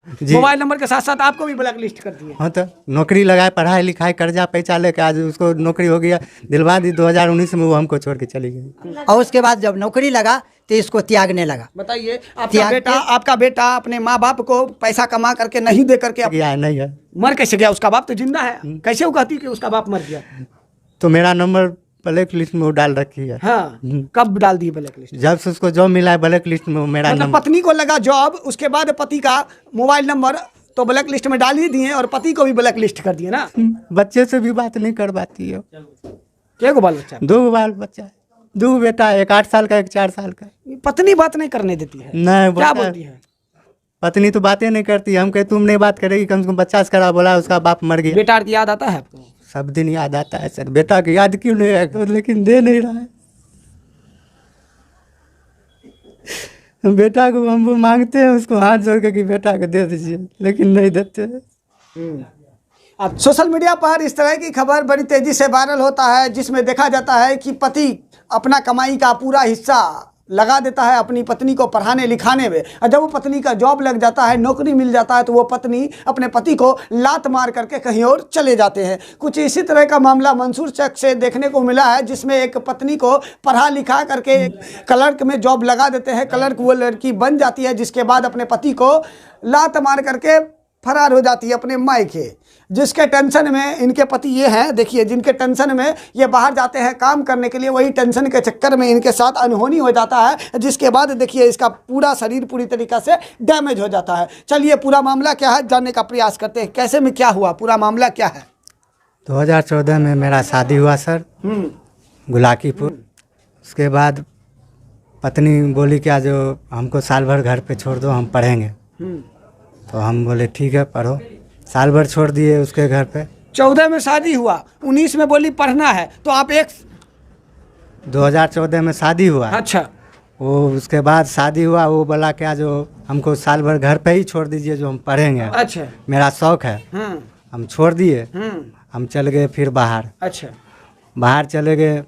Mobile number के साथ साथ आपको भी ब्लैक लिस्ट कर दिए। हाँ, तो नौकरी लगाए, पढ़ाई लिखाई, कर्जा पैसा लेके आज उसको नौकरी हो गया, दिलवा दी 2019 में, वो हमको छोड़ के चली गई। और उसके बाद जब नौकरी लगा तो इसको त्यागने लगा। बताइए, आपका बेटा अपने माँ बाप को पैसा कमा करके नहीं दे करके गया नहीं है। मर कैसे गया? उसका बाप तो जिंदा है, कैसे वो कहती कि उसका बाप मर गया? तो मेरा नंबर ब्लैक लिस्ट में वो डाल रखी है। हाँ, कब डाल दी ब्लैक लिस्ट? जब से उसको जॉब मिला है ब्लैक लिस्ट में मेरा मतलब नंबर। पत्नी को लगा जॉब, उसके बाद पति का मोबाइल नंबर तो ब्लैक लिस्ट में डाल ही दिए और पति को भी ब्लैक लिस्ट कर दिए ना। बच्चे से भी बात नहीं करवाती है। क्या को बाल बच्चा? 2 बाल बच्चा है, 2 बेटा, एक 8 साल का, एक 4 साल का। पत्नी बात नहीं करने देती है? नहीं, क्या बोलती है? पत्नी तो बातें नहीं करती। हम कहे तुम नहीं बात करेगी, कम से कम बच्चा से करा, बोला उसका बाप मर गया। बेटा की याद आता है आपको? सब दिन याद आता है सर। बेटा की याद क्यों नहीं है, लेकिन दे नहीं रहा है। बेटा को हम मांगते हैं उसको हाथ जोड़ के कि बेटा को दे दीजिए, लेकिन नहीं देते। अब सोशल मीडिया पर इस तरह की खबर बड़ी तेजी से वायरल होता है, जिसमें देखा जाता है कि पति अपना कमाई का पूरा हिस्सा लगा देता है अपनी पत्नी को पढ़ाने लिखाने में, और जब वो पत्नी का जॉब लग जाता है, नौकरी मिल जाता है, तो वो पत्नी अपने पति को लात मार करके कहीं और चले जाते हैं। कुछ इसी तरह का मामला मंसूर चक से देखने को मिला है, जिसमें एक पत्नी को पढ़ा लिखा करके क्लर्क में जॉब लगा देते हैं, क्लर्क वो लड़की बन जाती है, जिसके बाद अपने पति को लात मार करके फरार हो जाती है अपने मायके। जिसके टेंशन में इनके पति ये हैं, देखिए, जिनके टेंशन में ये बाहर जाते हैं काम करने के लिए, वही टेंशन के चक्कर में इनके साथ अनहोनी हो जाता है, जिसके बाद देखिए इसका पूरा शरीर पूरी तरीक़ा से डैमेज हो जाता है। चलिए पूरा मामला क्या है जानने का प्रयास करते हैं, कैसे में क्या हुआ, पूरा मामला क्या है। 2014 में मेरा शादी हुआ सर, गुलाकीपुर। उसके बाद पत्नी बोली क्या जो हमको साल भर घर पे छोड़ दो, हम पढ़ेंगे। तो हम बोले ठीक है पढ़ो। साल भर छोड़ दिए उसके घर पे। 14 में शादी हुआ, 19 में बोली पढ़ना है, तो आप 2014 में शादी हुआ। अच्छा, वो उसके बाद शादी हुआ, वो बोला क्या जो हमको साल भर घर पे ही छोड़ दीजिए, जो हम पढ़ेंगे। अच्छा, मेरा शौक है। हम छोड़ दिए, हम चल गए फिर बाहर। अच्छा, बाहर चले गए,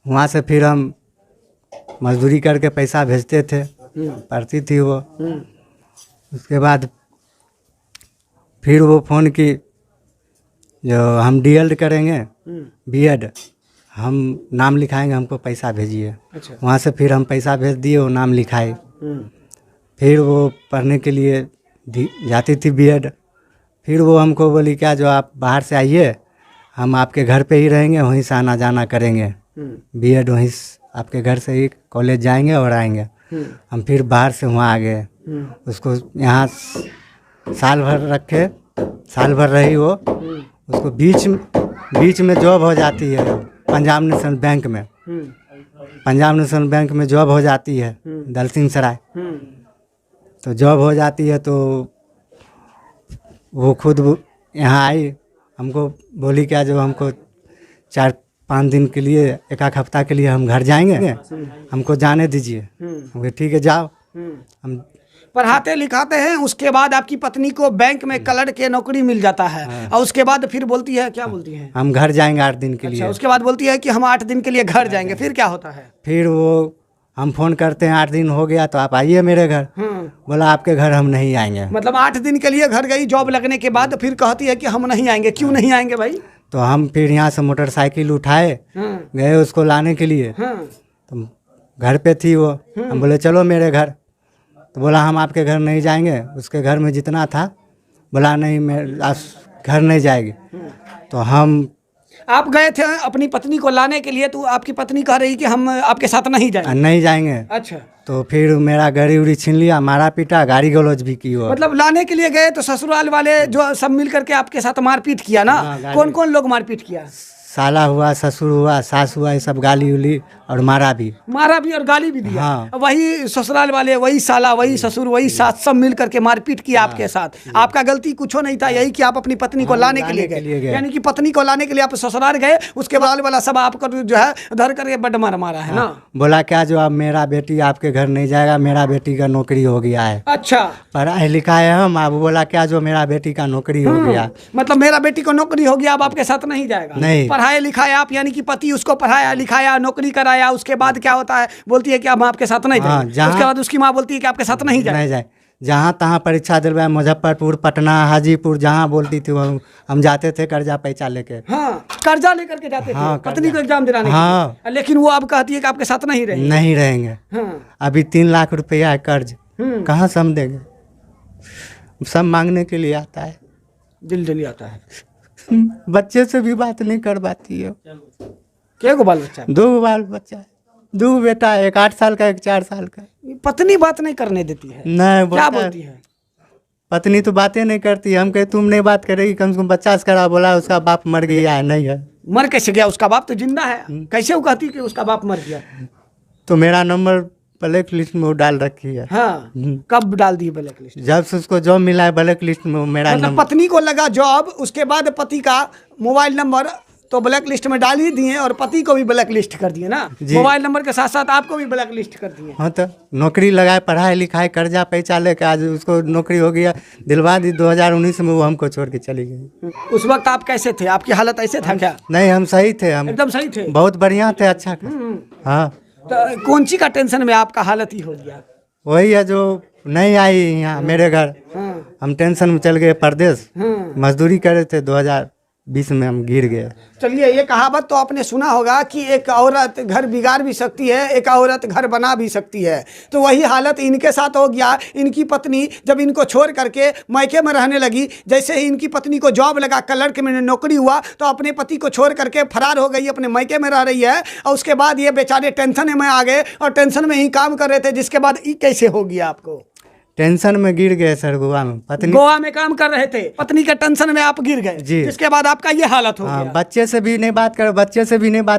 वहाँ से फिर हम मजदूरी करके पैसा भेजते थे, पढ़ती थी वो। उसके बाद फिर वो फ़ोन की जो हम डीएड करेंगे, बीएड, हम नाम लिखाएंगे, हमको पैसा भेजिए। अच्छा, वहाँ से फिर हम पैसा भेज दिए, वो नाम लिखाए। फिर वो पढ़ने के लिए जाती थी बीएड। फिर वो हमको बोली क्या जो आप बाहर से आइए, हम आपके घर पे ही रहेंगे, वहीं से आना जाना करेंगे। बीएड वहीं आपके घर से ही कॉलेज जाएंगे और आएंगे। हम फिर बाहर से वहाँ आ गए। उसको यहाँ साल भर रखे, साल भर रही वो। उसको बीच में जॉब हो जाती है पंजाब नेशनल बैंक में। पंजाब नेशनल बैंक में जॉब हो जाती है दलसिंह सराय। तो जॉब हो जाती है तो वो खुद यहाँ आई, हमको बोली क्या जो हमको 4-5 दिन के लिए, 1 हफ्ता के लिए हम घर जाएंगे, हमको जाने दीजिए। हम ठीक है जाओ। हम पढ़ाते लिखाते हैं, उसके बाद आपकी पत्नी को बैंक में क्लर्क के नौकरी मिल जाता है। और उसके बाद फिर बोलती है, क्या बोलती है? हम घर जाएंगे 8 दिन के लिए। अच्छा, उसके बाद बोलती है कि हम 8 दिन के लिए घर जाएंगे। फिर क्या होता है? फिर वो हम फ़ोन करते हैं 8 दिन हो गया तो आप आइए मेरे घर। बोला आपके घर हम नहीं आएंगे। मतलब 8 दिन के लिए घर गई जॉब लगने के बाद, फिर कहती है कि हम नहीं आएंगे। क्यों नहीं आएंगे भाई? तो हम फिर यहाँ से मोटरसाइकिल उठाए, गए उसको लाने के लिए। तो घर पे थी वो। हम बोले चलो मेरे घर। तो बोला हम आपके घर नहीं जाएंगे। उसके घर में जितना था, बोला नहीं मैं घर नहीं जाएगी। तो आप गए थे अपनी पत्नी को लाने के लिए, तो आपकी पत्नी कह रही कि हम आपके साथ नहीं जाएंगे। अच्छा, तो फिर मेरा गाड़ी उड़ी छीन लिया, मारा पीटा, गाड़ी गलौज भी की वो। मतलब लाने के लिए गए तो ससुराल वाले जो सब मिल करके आपके साथ मारपीट किया ना? कौन कौन लोग मारपीट किया? साला हुआ, ससुर हुआ, सास हुआ, ये सब गाली उली और मारा भी और गाली भी दिया। हाँ। वही ससुराल वाले, वही साला, वही ससुर, वही सास, सब मिल करके मारपीट किया आपके साथ। आपका गलती कुछ नहीं था, यही कि आप अपनी पत्नी को लाने के लिए गए। यानी कि पत्नी को लाने के लिए आप ससुराल गए, उसके बाद वाला सब आपको जो है धर करके बड मारा है ना? बोला क्या जो अब मेरा बेटी आपके घर नहीं जाएगा, मेरा बेटी का नौकरी हो गया है। अच्छा, पढ़ाई लिखा है हम। अब बोला क्या जो मेरा बेटी का नौकरी हो गया, मतलब मेरा बेटी को नौकरी हो गया, अब आपके साथ नहीं जाएगा। नहीं पढ़ाया लिखाया आप, यानी कि पति उसको पढ़ाया लिखाया, नौकरी कराया, उसके बाद क्या होता है, बोलती है कि अब हम आपके साथ नहीं जाएंगे। उसके बाद उसकी माँ बोलती है कि आपके साथ नहीं जाए। जहाँ तहाँ परीक्षा दिलवाए, मुजफ्फरपुर, पटना, हाजीपुर, जहाँ बोलती थी वो हम जाते थे कर्जा पैसा लेके। हाँ, कर्जा लेकर के जाते थे हाँ, पत्नी को एग्जाम दिलाने के हाँ। लिए। लेकिन वो अब कहती है कि आपके साथ नहीं रहेगी। नहीं रहेंगे। हाँ। अभी 3 लाख रुपया है कर्ज, कहाँ से हम देंगे? सब मांगने के लिए आता है। दिल आता है। बच्चे से भी बात नहीं कर पाती है। क्या को बाल बच्चा है? 2 बाल बच्चा है, 2 बेटा है, एक 8 साल का, एक 4 साल का। पत्नी बात नहीं करने देती है। नहीं क्या बोलता है। बोलती है? पत्नी तो बातें नहीं करती। हम कहे तुम नहीं बात करेगी, कम से कम 50 करा, बोला उसका बाप मर गया है। नहीं है। मर कैसे गया? उसका बाप तो जिंदा है। कैसे वो कहती कि उसका बाप मर गया? तो मेरा नंबर ब्लैक लिस्ट में वो डाल रखी है। हाँ, कब डाल दी ब्लैक लिस्ट? जब से उसको जॉब मिला है ब्लैक लिस्ट में मेरा मतलब नंबर। पत्नी को लगा जॉब, उसके बाद पति का मोबाइल नंबर तो ब्लैक लिस्ट में डाल ही दिए और पति को भी ब्लैक लिस्ट कर दिए ना। मोबाइल नंबर के साथ साथ आपको भी ब्लैक लिस्ट कर दिए। हाँ, तो नौकरी लगाए, पढ़ाई लिखाई, कर्जा पैसा लेके आज उसको नौकरी हो गया, दिलवा दी 2019 में। वो हमको छोड़ के चली गई। उस वक्त आप कैसे थे? आपकी हालत ऐसे था क्या? नहीं, हम सही थे, हम एकदम सही थे। बहुत बढ़िया थे, अच्छा। हाँ, तो कौन सी का टेंशन में आपका हालत ही हो गया? वही है जो नहीं आई यहाँ मेरे घर। हम टेंशन में चल गए परदेश, मजदूरी करे थे। 2020 में हम गिर गए। चलिए, ये कहावत तो आपने सुना होगा कि एक औरत घर बिगाड़ भी सकती है, एक औरत घर बना भी सकती है। तो वही हालत इनके साथ हो गया। इनकी पत्नी जब इनको छोड़ करके मायके में रहने लगी, जैसे ही इनकी पत्नी को जॉब लगा, क्लर्क में नौकरी हुआ, तो अपने पति को छोड़ करके फरार हो गई, अपने मायके में रह रही है। और उसके बाद ये बेचारे टेंशन में आ गए और टेंशन में ही काम कर रहे थे। जिसके बाद ये कैसे हो गया आपको? टेंशन में गिर गए सर, गोवा में। पत्नी गोवा में काम कर रहे थे, पत्नी के टेंशन में आप गिर गए। जी। जिसके बाद आपका ये हालत हो हाँ, गया। बच्चे से भी नहीं बात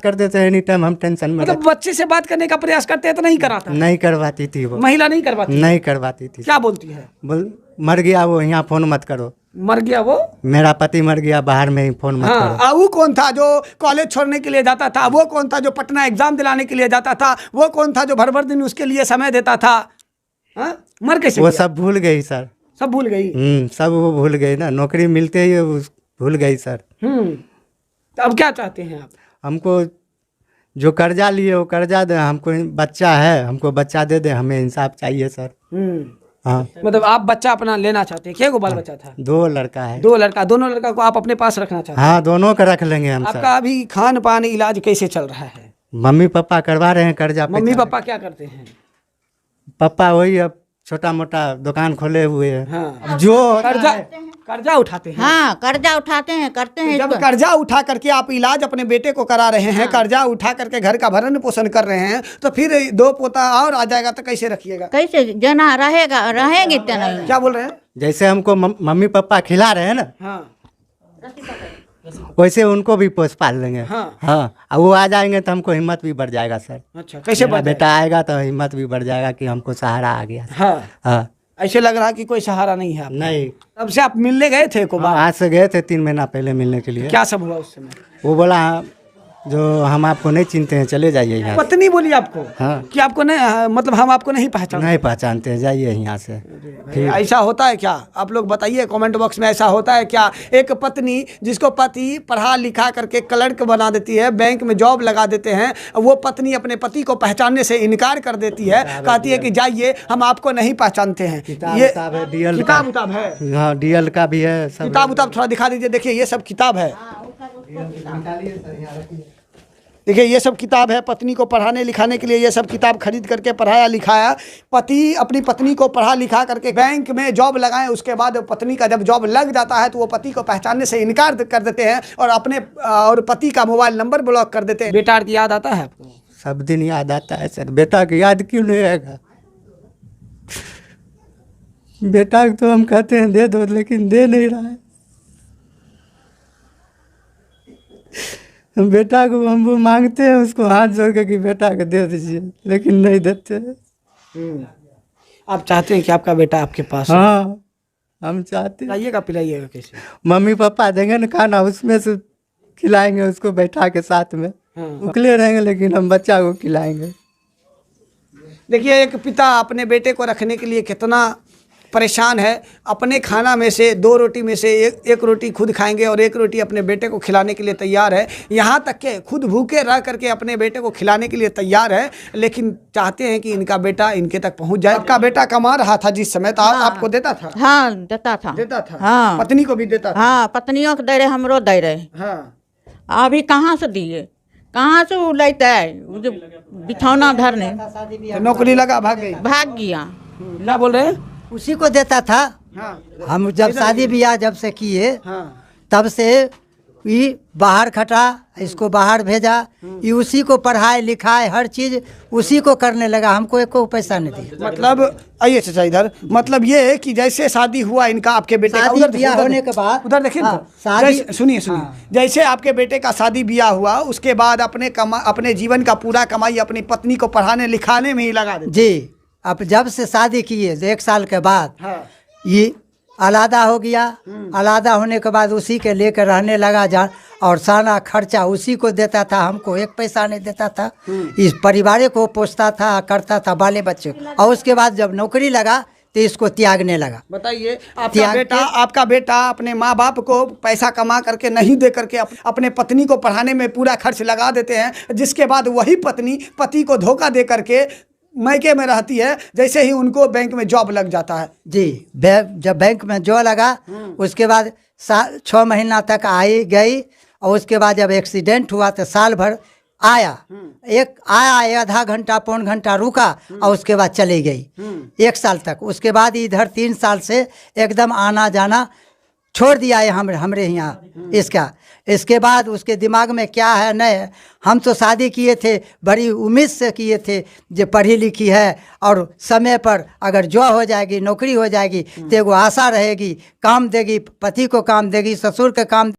करते थे। एनी टाइम हम टेंशन में मतलब बच्चे से बात करने का प्रयास करते हैं तो नहीं कराता? नहीं करवाती थी वो। महिला नहीं करवाती? नहीं करवाती थी। क्या बोलती है? बोल मर गया वो, यहाँ फोन मत करो। मर गया वो? मेरा पति मर गया, बाहर में ही फोन मत हाँ। करो। वो कौन था जो कॉलेज छोड़ने के लिए जाता था? वो कौन था जो पटना एग्जाम दिलाने के लिए जाता था? वो कौन था जो भर भर दिन उसके लिए समय देता था? हाँ? मर कैसे वो गया? सब भूल गई सर। सब भूल गई? सब वो भूल गई ना, नौकरी मिलते ही वो भूल गई सर। तो अब क्या चाहते हैं आप? हमको जो कर्जा लिए वो कर्जा दे, हमको बच्चा है, हमको बच्चा दे दे, हमें इंसाफ चाहिए सर। हाँ, मतलब आप बच्चा अपना लेना चाहते हैं? क्या को बाल बच्चा था? 2 लड़का है। 2 लड़का? दोनों लड़का को आप अपने पास रखना चाहते हैं? हाँ, दोनों का रख लेंगे हम सर। आपका अभी खान पान इलाज कैसे चल रहा है? मम्मी पापा करवा रहे हैं कर्जा। मम्मी पापा क्या करते हैं? पापा वही अब छोटा मोटा दुकान खोले हुए हैं। हाँ। जो कर्जा उठाते हैं? हाँ, कर्जा उठाते हैं, करते हैं जब इसको। कर्जा उठा करके आप इलाज अपने बेटे को करा रहे हैं, कर्जा उठा करके घर का भरण पोषण कर रहे हैं, तो फिर 2 पोता और आ जाएगा तो कैसे रखिएगा? कैसे जना रहेगा, रहेंगे तो नहीं। क्या बोल रहे हैं? जैसे हमको मम्मी पापा खिला रहे हैं ना, हाँ। वैसे उनको भी पोस पाल लेंगे। हाँ। हाँ, अब वो आ जाएंगे तो हमको हिम्मत भी बढ़ जाएगा सर। अच्छा, कैसे मेरा बढ़ बेटा आएगा तो हिम्मत भी बढ़ जाएगा कि हमको सहारा आ गया। हाँ। हाँ, ऐसे लग रहा है कि कोई सहारा नहीं है आपका। नहीं। तब से आप मिलने गए थे को बार? आज से गए थे 3 महीना पहले मिलने के लिए। क्या सब हुआ उस समय? वो बोला जो हम आपको नहीं चिनते हैं, चले जाइए यहाँ से। पत्नी बोली आपको? हाँ। कि आपको नहीं, मतलब हम आपको नहीं पहचानते? नहीं पहचानते हैं, जाइए यहाँ से। फिर ऐसा होता है क्या? आप लोग बताइए कमेंट बॉक्स में, ऐसा होता है क्या? एक पत्नी जिसको पति पढ़ा लिखा करके क्लर्क बना देती है, बैंक में जॉब लगा देते हैं, वो पत्नी अपने पति को पहचानने से इनकार कर देती है, कहती है कि जाइए हम आपको नहीं पहचानते हैं। ये किताब है, DL का। किताब उताब है? हाँ, DL का भी है सब। किताब उताब थोड़ा दिखा दीजिए। देखिए ये सब किताब है। देखिए ये सब किताब है। पत्नी को पढ़ाने लिखाने के लिए ये सब किताब खरीद करके पढ़ाया लिखाया। पति अपनी पत्नी को पढ़ा लिखा करके बैंक में जॉब लगाए, उसके बाद पत्नी का जब जॉब लग जाता है तो वो पति को पहचानने से इनकार कर देते हैं और अपने और पति का मोबाइल नंबर ब्लॉक कर देते हैं। बेटा की याद आता है आपको? सब दिन याद आता है सर। बेटा की याद क्यों नहीं आएगा? बेटा तो हम कहते हैं दे दो, लेकिन दे नहीं रहा है। बेटा को हम वो मांगते हैं, उसको हाथ जोड़ के कि बेटा को दे दीजिए, लेकिन नहीं देते। आप चाहते हैं कि आपका बेटा आपके पास हो? हाँ, हम चाहते हैं। खिलाइएगा पिलाइएगा कैसे? मम्मी पापा देंगे ना खाना, उसमें से खिलाएंगे उसको बैठा के साथ में। उकले रहेंगे लेकिन हम बच्चा को खिलाएंगे। देखिए एक पिता अपने बेटे को रखने के लिए कितना परेशान है, अपने खाना में से 2 रोटी में से एक रोटी खुद खाएंगे और 1 रोटी अपने बेटे को खिलाने के लिए तैयार है। यहाँ तक के खुद भूखे रह करके अपने बेटे को खिलाने के लिए तैयार है, लेकिन चाहते हैं कि इनका बेटा इनके तक पहुँच जाए। आपका बेटा कमा रहा था जिस समय, तो आपको देता था? हाँ देता था। देता था? हाँ पत्नी को भी देता था? हाँ पत्नियों को दे रहे, हमरो दे रहे। हाँ। अभी कहाँ से दिए, कहाँ से वो लेता है, वो जो बिछौना धरने तो नौकरी लगा, भाग गई? भाग गया। क्या बोल रहे हैं? उसी को देता था। हाँ। हम जब शादी ब्याह जब से किए हाँ। तब से ये बाहर खटा, इसको बाहर भेजा, ये उसी को पढ़ाए लिखाए हर चीज उसी को करने लगा, हमको एक को पैसा नहीं दिया। मतलब आइए चाचा इधर, मतलब ये है कि जैसे शादी हुआ इनका आपके बेटे का, शादी उधर ब्याह होने के बाद उधर देखिए हाँ, तो, शादी सुनिए जैसे आपके बेटे का शादी ब्याह हुआ, उसके बाद अपने जीवन का पूरा कमाई अपनी पत्नी को पढ़ाने लिखाने में ही लगा दे। जी, अब जब से शादी किए 1 साल के बाद हाँ। ये अलादा हो गया। अलादा होने के बाद उसी के लेकर रहने लगा जा, और सारा खर्चा उसी को देता था, हमको 1 पैसा नहीं देता था। इस परिवार को पोसता था, करता था बाले बच्चे, और उसके बाद जब नौकरी लगा तो इसको त्यागने लगा। बताइए, आपका बेटा अपने माँ बाप को पैसा कमा करके नहीं दे करके अपने पत्नी को पढ़ाने में पूरा खर्च लगा देते हैं, जिसके बाद वही पत्नी पति को धोखा दे करके मैके में रहती है, जैसे ही उनको बैंक में जॉब लग जाता है। जी, जब बैंक में जॉब लगा उसके बाद 6 महीना तक आई गई, और उसके बाद जब एक्सीडेंट हुआ तो साल भर आया, आया आधा घंटा पौन घंटा रुका, और उसके बाद चली गई 1 साल तक। उसके बाद इधर 3 साल से एकदम आना जाना छोड़ दिया है हमरे यहाँ इसका। इसके बाद उसके दिमाग में क्या है नहीं, हम तो शादी किए थे बड़ी उम्मीद से किए थे, जो पढ़ी लिखी है और समय पर अगर जॉब हो जाएगी, नौकरी हो जाएगी तो एगो आशा रहेगी, काम देगी, पति को काम देगी, ससुर के काम